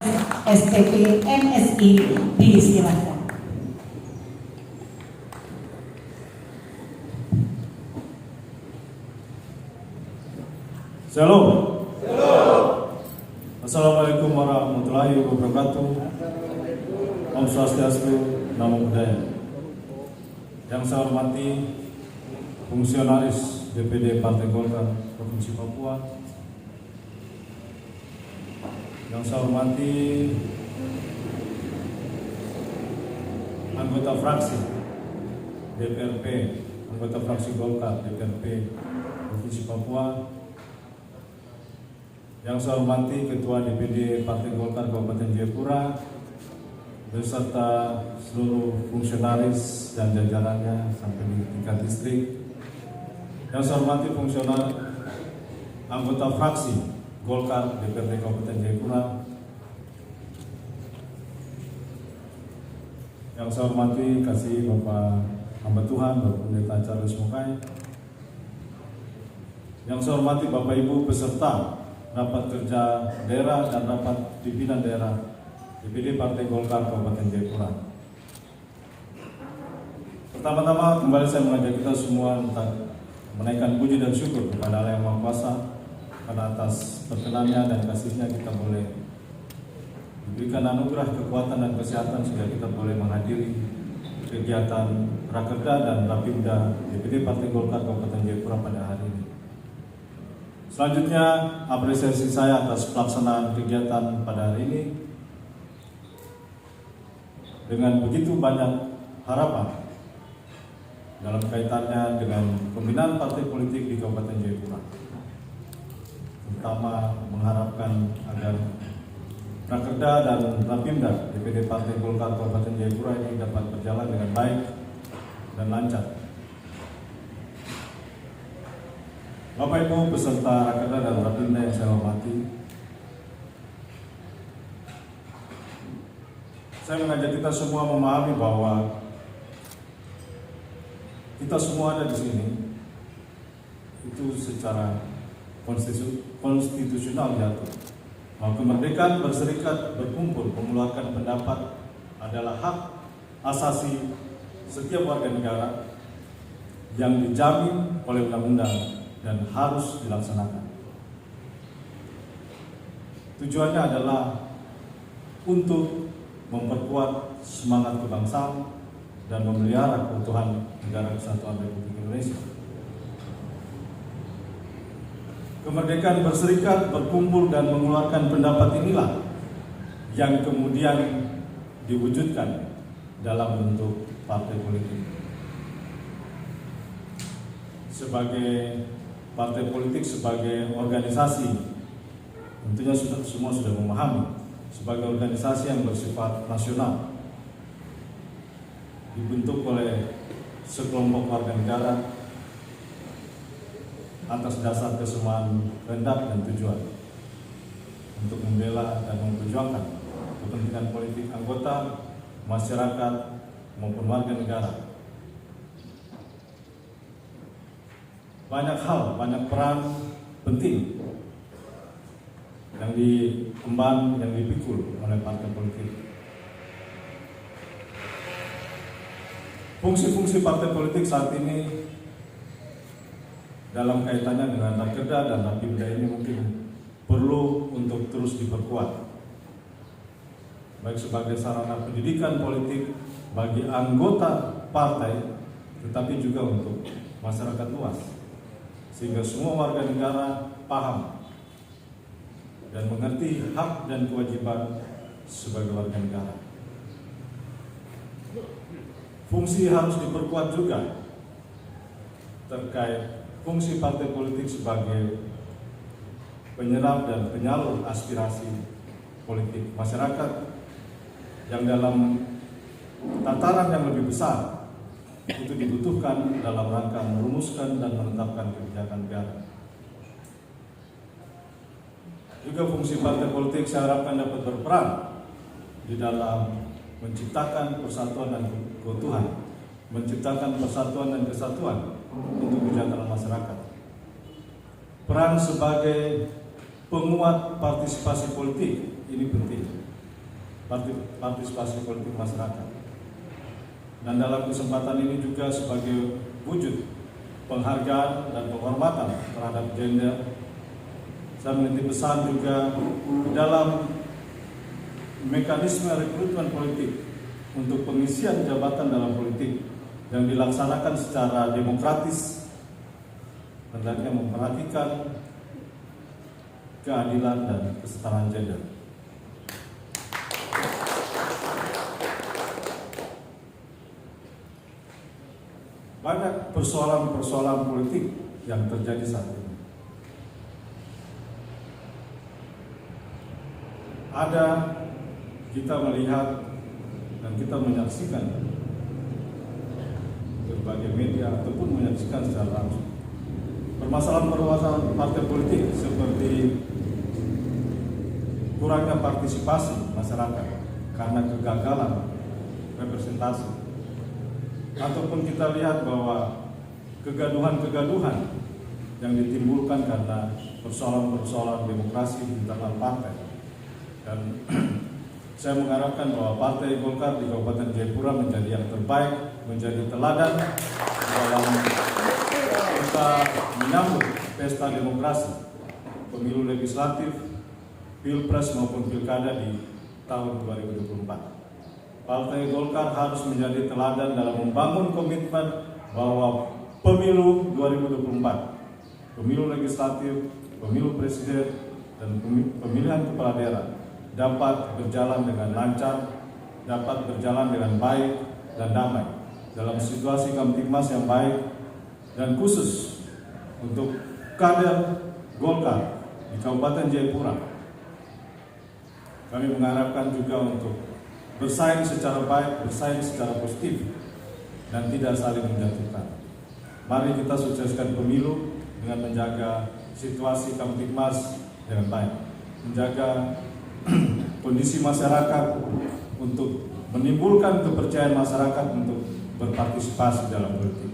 STP MSI disilakan. Shalom. Assalamualaikum warahmatullahi wabarakatuh. Om Swastiastu, Namo Buddhaya. Yang saya hormati fungsionaris DPD Partai Golkar Provinsi Papua. Yang saya hormati anggota fraksi DPRP, anggota fraksi Golkar DPRP Provinsi Papua. Yang saya hormati Ketua DPD Partai Golkar Kabupaten Jayapura beserta seluruh fungsionaris dan jajarannya sampai di tingkat distrik. Yang saya hormati fungsionaris anggota fraksi Golkar DPRD Kabupaten Jayapura. Yang saya hormati kasih Bapak hamba Tuhan Bapak Pendeta Charles Mokai. Yang saya hormati Bapak Ibu peserta rapat kerja daerah dan rapat pimpinan daerah DPD Partai Golkar Kabupaten Jayapura. Pertama-tama kembali saya mengajak kita semua untuk menaikkan puji dan syukur kepada Allah Yang Maha Kuasa karena atas perkenannya dan kasihnya kita boleh diberikan anugerah kekuatan dan kesehatan sehingga kita boleh menghadiri kegiatan Rakerda dan Rapimda DPD Partai Golkar Kabupaten Jayapura pada hari ini. Selanjutnya, apresiasi saya atas pelaksanaan kegiatan pada hari ini dengan begitu banyak harapan dalam kaitannya dengan pembinaan partai politik di Kabupaten Jayapura. Terutama mengharapkan agar Rakerda dan Rapimda DPD Partai Golkar Kabupaten Jayapura ini dapat berjalan dengan baik dan lancar. Bapak Ibu beserta Rakerda dan Rapimda yang saya hormati, saya mengajak kita semua memahami bahwa kita semua ada di sini itu secara konstitusional diatur bahwa kemerdekaan berserikat, berkumpul, mengeluarkan pendapat adalah hak asasi setiap warga negara yang dijamin oleh undang-undang dan harus dilaksanakan. Tujuannya adalah untuk memperkuat semangat kebangsaan dan memelihara keutuhan negara kesatuan Republik Indonesia. Kemerdekaan berserikat, berkumpul dan mengeluarkan pendapat inilah yang kemudian diwujudkan dalam bentuk partai politik. Sebagai partai politik, sebagai organisasi, tentunya semua sudah memahami, sebagai organisasi yang bersifat nasional, dibentuk oleh sekelompok warga negara atas dasar kesamaan kehendak dan tujuan untuk membela dan memperjuangkan kepentingan politik anggota, masyarakat, maupun warga negara. Banyak hal, banyak peran penting yang diemban, yang dipikul oleh partai politik. Fungsi-fungsi partai politik saat ini dalam kaitannya dengan Rakerda dan Rapimda ini mungkin perlu untuk terus diperkuat, baik sebagai sarana pendidikan politik bagi anggota partai, tetapi juga untuk masyarakat luas, sehingga semua warga negara paham dan mengerti hak dan kewajiban sebagai warga negara. Fungsi harus diperkuat juga terkait fungsi partai politik sebagai penyerap dan penyalur aspirasi politik masyarakat yang dalam tataran yang lebih besar itu dibutuhkan dalam rangka merumuskan dan menetapkan kebijakan negara. Juga fungsi partai politik saya harapkan dapat berperan di dalam menciptakan persatuan dan keutuhan, menciptakan persatuan dan kesatuan untuk kesejahteraan masyarakat. Peran sebagai penguat partisipasi politik ini penting. partisipasi politik masyarakat. Dan dalam kesempatan ini juga sebagai wujud penghargaan dan penghormatan terhadap gender, saya menitip pesan juga dalam mekanisme rekrutmen politik untuk pengisian jabatan dalam politik yang dilaksanakan secara demokratis, hendaknya memperhatikan keadilan dan kesetaraan gender. Banyak persoalan-persoalan politik yang terjadi saat ini. Ada, kita melihat dan kita menyaksikan berbagai media ataupun menyaksikan secara langsung permasalahan-permasalahan partai politik seperti kurangnya partisipasi masyarakat karena kegagalan representasi, ataupun kita lihat bahwa kegaduhan-kegaduhan yang ditimbulkan karena persoalan-persoalan demokrasi di internal partai. Dan saya mengharapkan bahwa Partai Golkar di Kabupaten Jayapura menjadi yang terbaik, menjadi teladan dalam kita menyambut pesta demokrasi, pemilu legislatif, pilpres maupun pilkada di tahun 2024. Partai Golkar harus menjadi teladan dalam membangun komitmen bahwa pemilu 2024, pemilu legislatif, pemilu presiden, dan pemilihan kepala daerah dapat berjalan dengan lancar, dapat berjalan dengan baik dan damai dalam situasi Kamtibmas yang baik, dan khusus untuk kader Golkar di Kabupaten Jayapura. Kami mengharapkan juga untuk bersaing secara baik, bersaing secara positif, dan tidak saling menjatuhkan. Mari kita sukseskan pemilu dengan menjaga situasi Kamtibmas dengan baik, menjaga kondisi masyarakat untuk menimbulkan kepercayaan masyarakat untuk berpartisipasi dalam politik.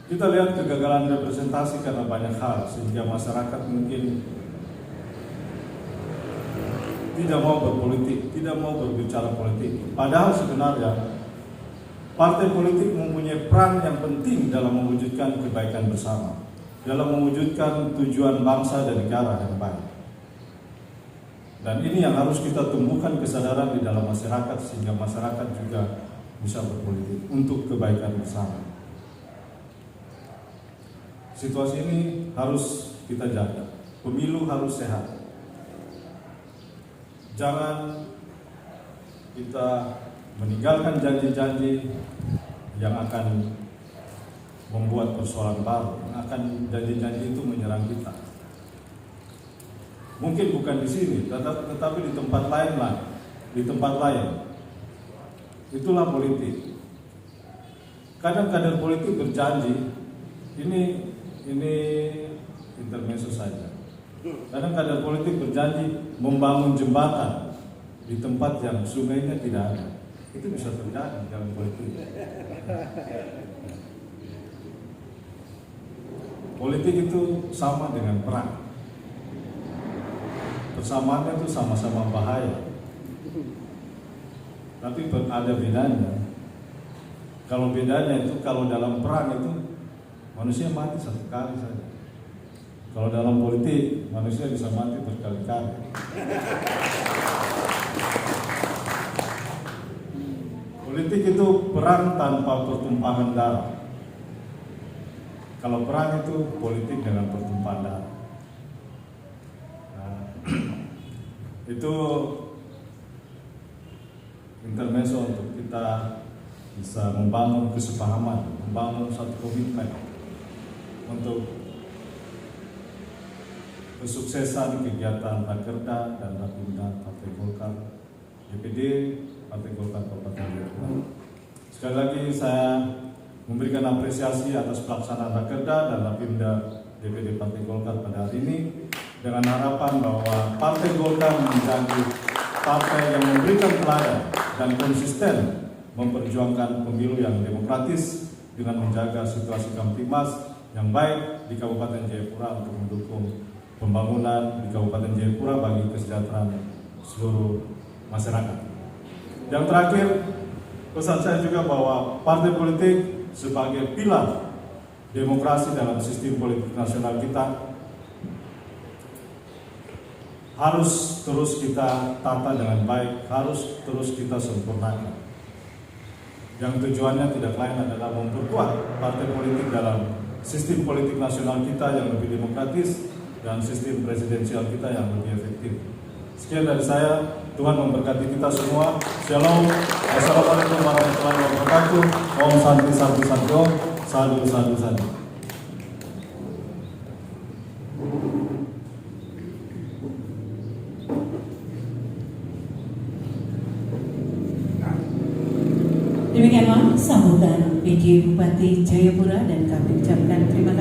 Kita lihat kegagalan representasi karena banyak hal, sehingga masyarakat mungkin tidak mau berpolitik, tidak mau berbicara politik. Padahal sebenarnya partai politik mempunyai peran yang penting dalam mewujudkan kebaikan bersama, dalam mewujudkan tujuan bangsa dan negara yang baik. Dan ini yang harus kita tumbuhkan kesadaran di dalam masyarakat, sehingga masyarakat juga bisa berpolitik untuk kebaikan bersama. Situasi ini harus kita jaga. Pemilu harus sehat. Jangan kita meninggalkan janji-janji yang akan membuat persoalan baru, yang akan janji-janji itu menyerang kita. Mungkin bukan di sini, tetapi di tempat lain lah, di tempat lain. Itulah politik. Kadang kader politik berjanji, ini intermezzo saja. Kadang kader politik berjanji membangun jembatan di tempat yang sungainya tidak ada. Itu bisa terjadi dalam politik. Politik itu sama dengan perang. Persamaannya itu sama-sama bahaya. Tapi ada bedanya. Kalau bedanya itu, kalau dalam perang itu manusia mati satu kali saja. Kalau dalam politik manusia bisa mati berkali-kali. Politik itu perang tanpa pertumpahan darah. Kalau perang itu politik dengan pertumpahan darah. Nah, itu intermezzo untuk kita bisa membangun kesepahaman, membangun satu komitmen untuk kesuksesan kegiatan Rakerda dan Rapimda Partai Golkar DPD Partai Golkar Kabupaten Jayapura. Sekali lagi saya memberikan apresiasi atas pelaksanaan Rakerda dan Rapimda DPD Partai Golkar pada hari ini, dengan harapan bahwa Partai Golkar menjadi partai yang memberikan teladan dan konsisten memperjuangkan pemilu yang demokratis dengan menjaga situasi Kamtibmas yang baik di Kabupaten Jayapura untuk mendukung pembangunan di Kabupaten Jayapura bagi kesejahteraan seluruh masyarakat. Yang terakhir, pesan saya juga bahwa partai politik sebagai pilar demokrasi dalam sistem politik nasional kita harus terus kita tata dengan baik, harus terus kita sempurnakan. Yang tujuannya tidak lain adalah memperkuat partai politik dalam sistem politik nasional kita yang lebih demokratis dan sistem presidensial kita yang lebih efektif. Sekian dari saya, Tuhan memberkati kita semua. Shalom. Assalamualaikum warahmatullahi wabarakatuh. Om Santi Santi Santi Om. Sadu Sadu Sadu. Demikianlah sambutan PJ Bupati Jayapura dan kami ucapkan terima kasih.